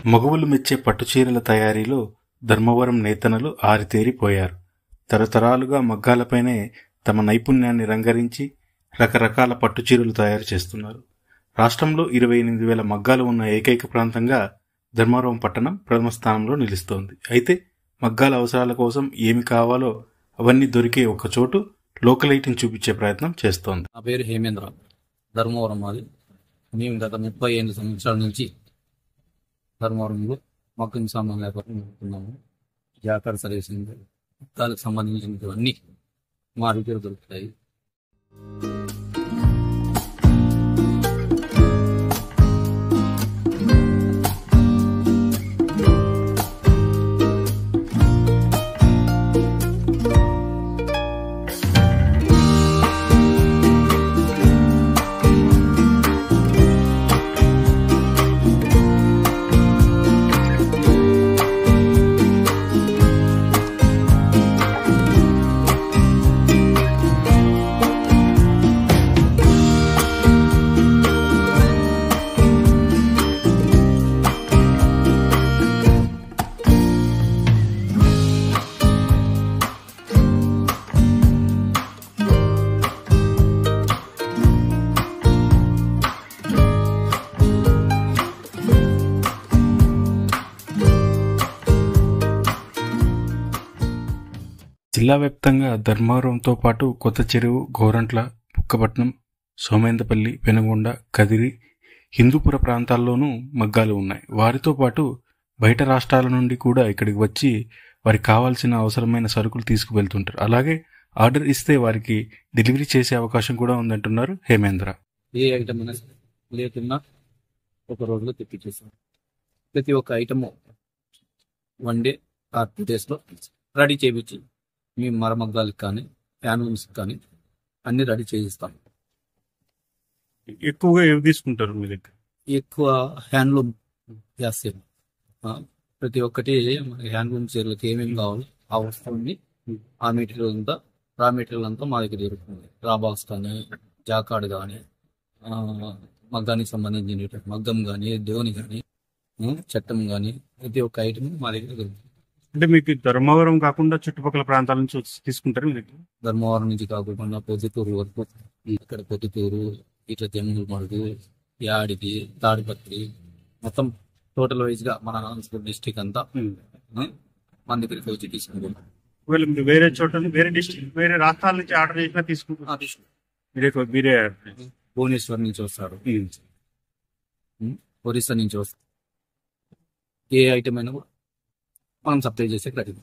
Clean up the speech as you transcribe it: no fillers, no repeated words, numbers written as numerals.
మగవులు మెచ్చే పట్టుచీరల తయారీలో ధర్మవరం నేతన్నలు ఆరితేరిపోయారు. తరతరాలుగా మగ్గాలపైనే తమ నైపుణ్యాన్ని రంగరించి రకరకాల పట్టుచీరలు తయారు చేస్తున్నారు. రాష్ట్రంలో 28,000 మగ్గాలు ఉన్న ఏకైక ప్రాంతంగా ధర్మవరం పట్టణం ప్రథమ స్థానంలో నిలుస్తోంది. అయితే మగ్గాల అవసరాల కోసం ఏమి కావాలో అవన్నీ దొరికే ఒక చోటు లోకలైట్ని చూపించే ప్రయత్నం చేస్తోంది. నా పేరు హేమేంద్ర, ధర్మవరం మాది. మేము గత 35 సంవత్సరాల నుంచి ధర్మవరంలో మగ్గం సామాన్ వ్యాపారం నడుపుతున్నాము. జాకార్ సర్వీసింగ్, మగ్గాలకు సంబంధించినవన్నీ మా దగ్గర దొరుకుతాయి. జిల్లా వ్యాప్తంగా ధర్మవరంతో పాటు కొత్త చెరువు, గోరంట్ల, బుక్కపట్నం, సోమేందపల్లి, పెనుగొండ, కదిరి, హిందూపుర ప్రాంతాల్లోనూ మగ్గాలు ఉన్నాయి. వారితో పాటు బయట రాష్ట్రాల నుండి కూడా ఇక్కడికి వచ్చి వారికి కావాల్సిన అవసరమైన సరుకులు తీసుకువెళ్తుంటారు. అలాగే ఆర్డర్ ఇస్తే వారికి డెలివరీ చేసే అవకాశం కూడా ఉందంటున్నారు హేమేంద్ర. ఏ ఐటమ్ అయినా లేకున్నా ఒక రోజులో తెప్పించేస్తాం. ప్రతి ఒక్క ఐటమ్ 1 డే ఆర్ 2 డేస్లో రెడీ చేయించి మేము మరమగ్గాలకు కానీ హ్యాండ్లూమ్స్కి కానీ అన్ని రెడీ చేయిస్తాం. ఎక్కువగా ఏవి తీసుకుంటారు మీ దగ్గర? ఎక్కువ హ్యాండ్లూమ్ చేస్తాం. ప్రతి ఒక్కటి హ్యాండ్లూమ్ చీరలకు ఏమేమి కావాలో ఆ వస్తువుని, ఆ మెటీరియల్ అంతా, రా మెటీరియల్ అంతా మా దగ్గర దొరుకుతుంది. రా బాక్స్ కానీ, జాకాడ్ కానీ, మగ్గానికి సంబంధించిన మగ్గం కానీ, దేవుని కానీ, చట్టం కానీ, ప్రతి ఒక్క ఐటమ్ మా దగ్గర దొరుకుతుంది. అంటే మీకు ధర్మవరం కాకుండా చుట్టుపక్కల ప్రాంతాల నుంచి తీసుకుంటారు మీ దగ్గర? ధర్మవరం నుంచి కాకుండా పొద్దుటూరు వరకు, ఇక్కడ పొద్దుటూరు, ఇట్లా జమ్ములమడుగు, యాడిది, తాడిపత్రి, మొత్తం టోటల్ వైజ్ గా మన అనంతపురం డిస్టిక్ అంతా మన దగ్గరికి వచ్చి తీసుకుంటాం. వేరే చోట, వేరే డిస్ట్రిక్ట్, వేరే రాష్ట్రాల నుంచి ఆర్డర్ చేసినా తీసుకుంటారు? మీరే భువనేశ్వర్ నుంచి వస్తారు, ఒరిస్సా నుంచి వస్తారు. ఏ ఐటమ్ అయినా కూడా మనం సప్లై చేసే రెడీ.